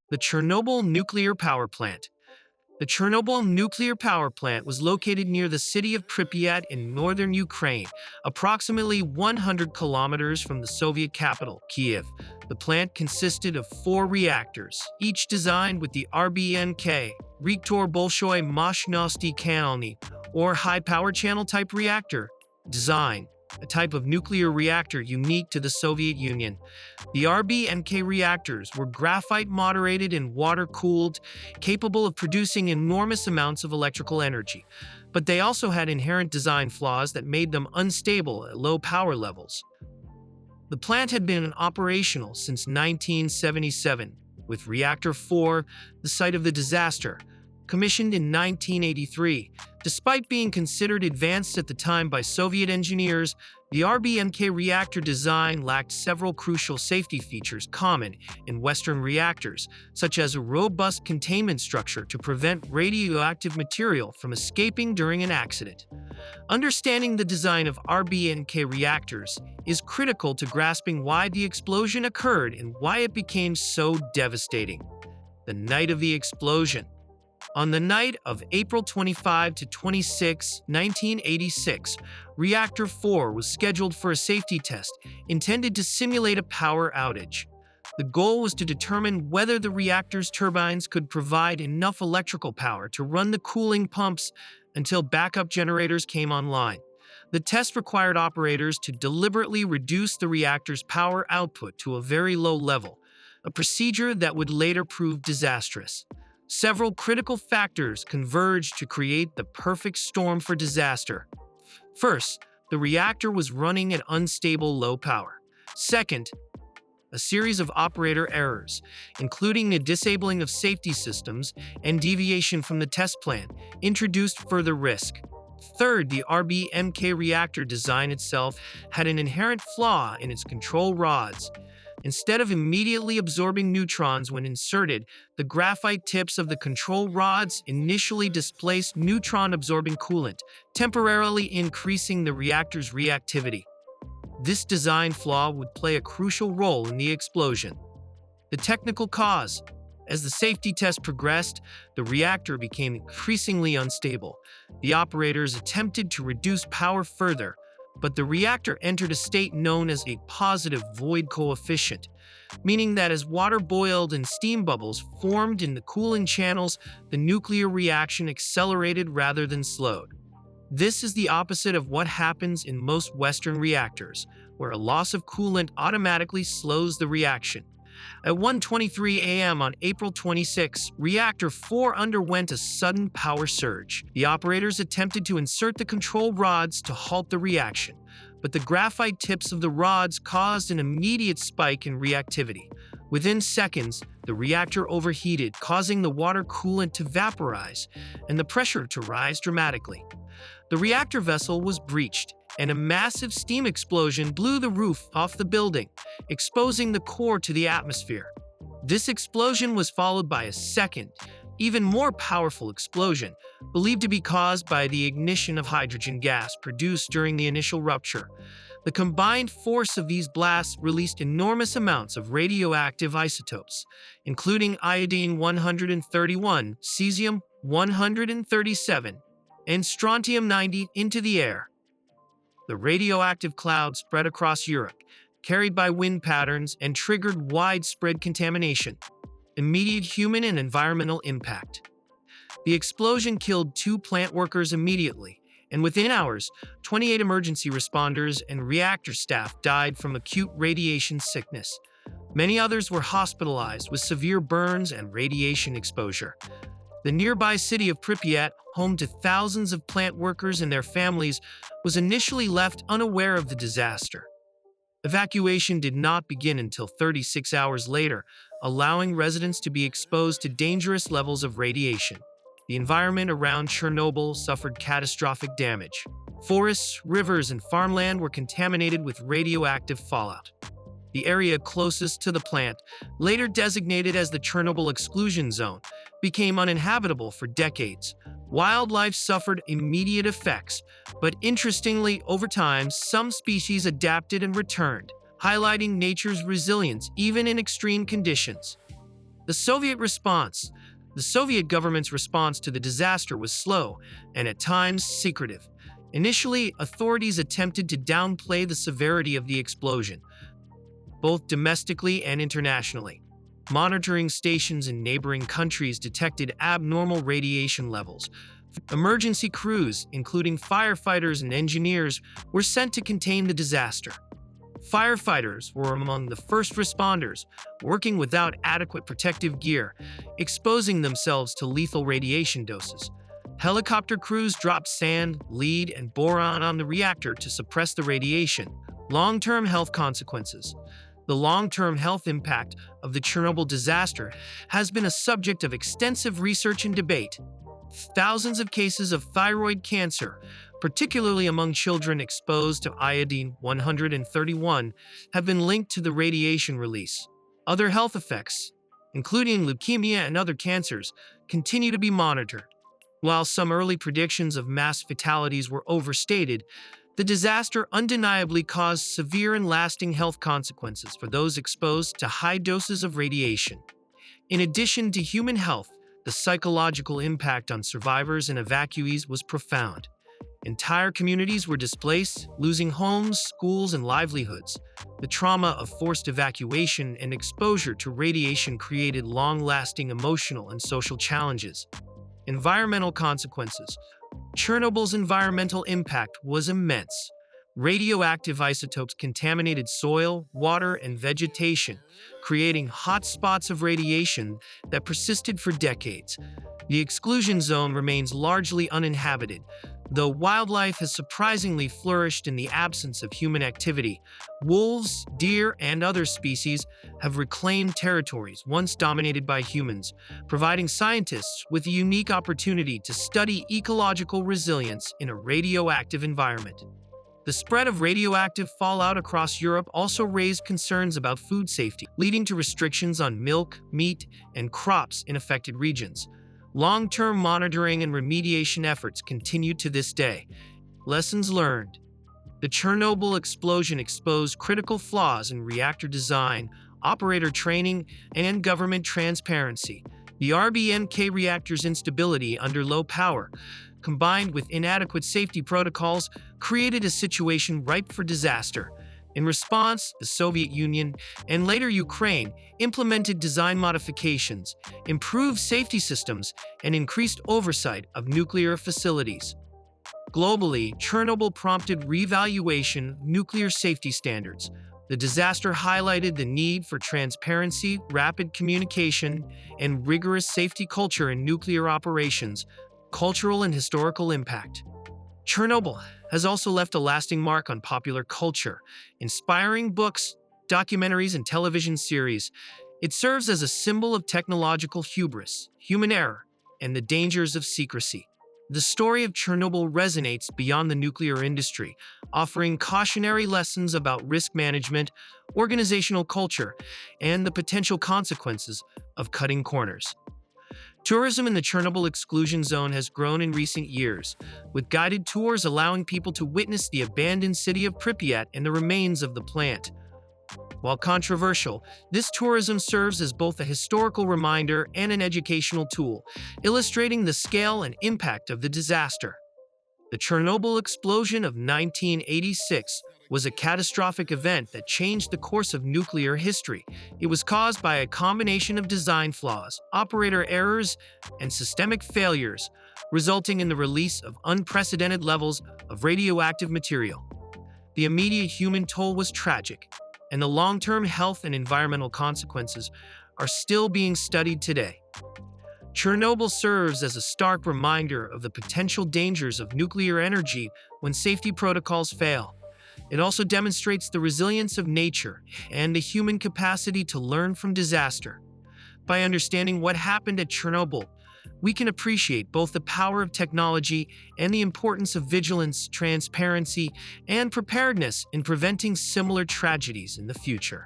The Chernobyl nuclear power plant. The Chernobyl nuclear power plant was located near the city of Pripyat in northern Ukraine, approximately 100 kilometers from the Soviet capital, Kiev. The plant consisted of 4 reactors, each designed with the RBNK, Reaktor Bolshoi Mощnosti Kalny, or high power channel type reactor design, a type of nuclear reactor unique to the Soviet Union. The RBNK reactors were graphite-moderated and water-cooled, capable of producing enormous amounts of electrical energy. But they also had inherent design flaws that made them unstable at low power levels. The plant had been operational since 1977, with Reactor 4, the site of the disaster, commissioned in 1983. Despite being considered advanced at the time by Soviet engineers, the RBMK reactor design lacked several crucial safety features common in Western reactors, such as a robust containment structure to prevent radioactive material from escaping during an accident. Understanding the design of RBMK reactors is critical to grasping why the explosion occurred and why it became so devastating. The night of the explosion. On the night of April 25 to 26, 1986, Reactor 4 was scheduled for a safety test intended to simulate a power outage. The goal was to determine whether the reactor's turbines could provide enough electrical power to run the cooling pumps until backup generators came online. The test required operators to deliberately reduce the reactor's power output to a very low level, a procedure that would later prove disastrous. Several critical factors converged to create the perfect storm for disaster. First, the reactor was running at unstable low power. Second, a series of operator errors, including the disabling of safety systems and deviation from the test plan, introduced further risk. Third, the RBMK reactor design itself had an inherent flaw in its control rods. Instead of immediately absorbing neutrons when inserted, the graphite tips of the control rods initially displaced neutron-absorbing coolant, temporarily increasing the reactor's reactivity. This design flaw would play a crucial role in the explosion. The technical cause. As the safety test progressed, the reactor became increasingly unstable. The operators attempted to reduce power further, but the reactor entered a state known as a positive void coefficient, meaning that as water boiled and steam bubbles formed in the cooling channels, the nuclear reaction accelerated rather than slowed. This is the opposite of what happens in most Western reactors, where a loss of coolant automatically slows the reaction. At 1:23 a.m. on April 26, Reactor 4 underwent a sudden power surge. The operators attempted to insert the control rods to halt the reaction, but the graphite tips of the rods caused an immediate spike in reactivity. Within seconds, the reactor overheated, causing the water coolant to vaporize and the pressure to rise dramatically. The reactor vessel was breached, and a massive steam explosion blew the roof off the building, exposing the core to the atmosphere. This explosion was followed by a second, even more powerful explosion, believed to be caused by the ignition of hydrogen gas produced during the initial rupture. The combined force of these blasts released enormous amounts of radioactive isotopes, including iodine-131, cesium-137, and strontium-90 into the air. The radioactive cloud spread across Europe, carried by wind patterns, and triggered widespread contamination. Immediate human and environmental impact. The explosion killed 2 plant workers immediately, and within hours, 28 emergency responders and reactor staff died from acute radiation sickness. Many others were hospitalized with severe burns and radiation exposure. The nearby city of Pripyat, home to thousands of plant workers and their families, was initially left unaware of the disaster. Evacuation did not begin until 36 hours later, allowing residents to be exposed to dangerous levels of radiation. The environment around Chernobyl suffered catastrophic damage. Forests, rivers, and farmland were contaminated with radioactive fallout. The area closest to the plant, later designated as the Chernobyl exclusion zone, became uninhabitable for decades. Wildlife suffered immediate effects, but interestingly, over time, some species adapted and returned, highlighting nature's resilience even in extreme conditions. The Soviet response. The Soviet government's response to the disaster was slow and at times secretive. Initially, authorities attempted to downplay the severity of the explosion, both domestically and internationally. Monitoring stations in neighboring countries detected abnormal radiation levels. Emergency crews, including firefighters and engineers, were sent to contain the disaster. Firefighters were among the first responders, working without adequate protective gear, exposing themselves to lethal radiation doses. Helicopter crews dropped sand, lead, and boron on the reactor to suppress the radiation. Long-term health consequences. The long-term health impact of the Chernobyl disaster has been a subject of extensive research and debate. Thousands of cases of thyroid cancer, particularly among children exposed to iodine-131, have been linked to the radiation release. Other health effects, including leukemia and other cancers, continue to be monitored. While some early predictions of mass fatalities were overstated, the disaster undeniably caused severe and lasting health consequences for those exposed to high doses of radiation. In addition to human health, the psychological impact on survivors and evacuees was profound. Entire communities were displaced, losing homes, schools, and livelihoods. The trauma of forced evacuation and exposure to radiation created long-lasting emotional and social challenges. Environmental consequences. Chernobyl's environmental impact was immense. Radioactive isotopes contaminated soil, water, and vegetation, creating hotspots of radiation that persisted for decades. The exclusion zone remains largely uninhabited, though wildlife has surprisingly flourished in the absence of human activity. Wolves, deer, and other species have reclaimed territories once dominated by humans, providing scientists with a unique opportunity to study ecological resilience in a radioactive environment. The spread of radioactive fallout across Europe also raised concerns about food safety, leading to restrictions on milk, meat, and crops in affected regions. Long-term monitoring and remediation efforts continue to this day. Lessons learned. The Chernobyl explosion exposed critical flaws in reactor design, operator training, and government transparency. The RBMK reactor's instability under low power, combined with inadequate safety protocols, created a situation ripe for disaster. In response, the Soviet Union and later Ukraine implemented design modifications, improved safety systems, and increased oversight of nuclear facilities. Globally, Chernobyl prompted reevaluation of nuclear safety standards. The disaster highlighted the need for transparency, rapid communication, and rigorous safety culture in nuclear operations. Cultural and historical impact. Chernobyl has also left a lasting mark on popular culture, inspiring books, documentaries, and television series. It serves as a symbol of technological hubris, human error, and the dangers of secrecy. The story of Chernobyl resonates beyond the nuclear industry, offering cautionary lessons about risk management, organizational culture, and the potential consequences of cutting corners. Tourism in the Chernobyl exclusion zone has grown in recent years, with guided tours allowing people to witness the abandoned city of Pripyat and the remains of the plant. While controversial, this tourism serves as both a historical reminder and an educational tool, illustrating the scale and impact of the disaster. The Chernobyl explosion of 1986 was a catastrophic event that changed the course of nuclear history. It was caused by a combination of design flaws, operator errors, and systemic failures, resulting in the release of unprecedented levels of radioactive material. The immediate human toll was tragic, and the long-term health and environmental consequences are still being studied today. Chernobyl serves as a stark reminder of the potential dangers of nuclear energy when safety protocols fail. It also demonstrates the resilience of nature and the human capacity to learn from disaster. By understanding what happened at Chernobyl, we can appreciate both the power of technology and the importance of vigilance, transparency, and preparedness in preventing similar tragedies in the future.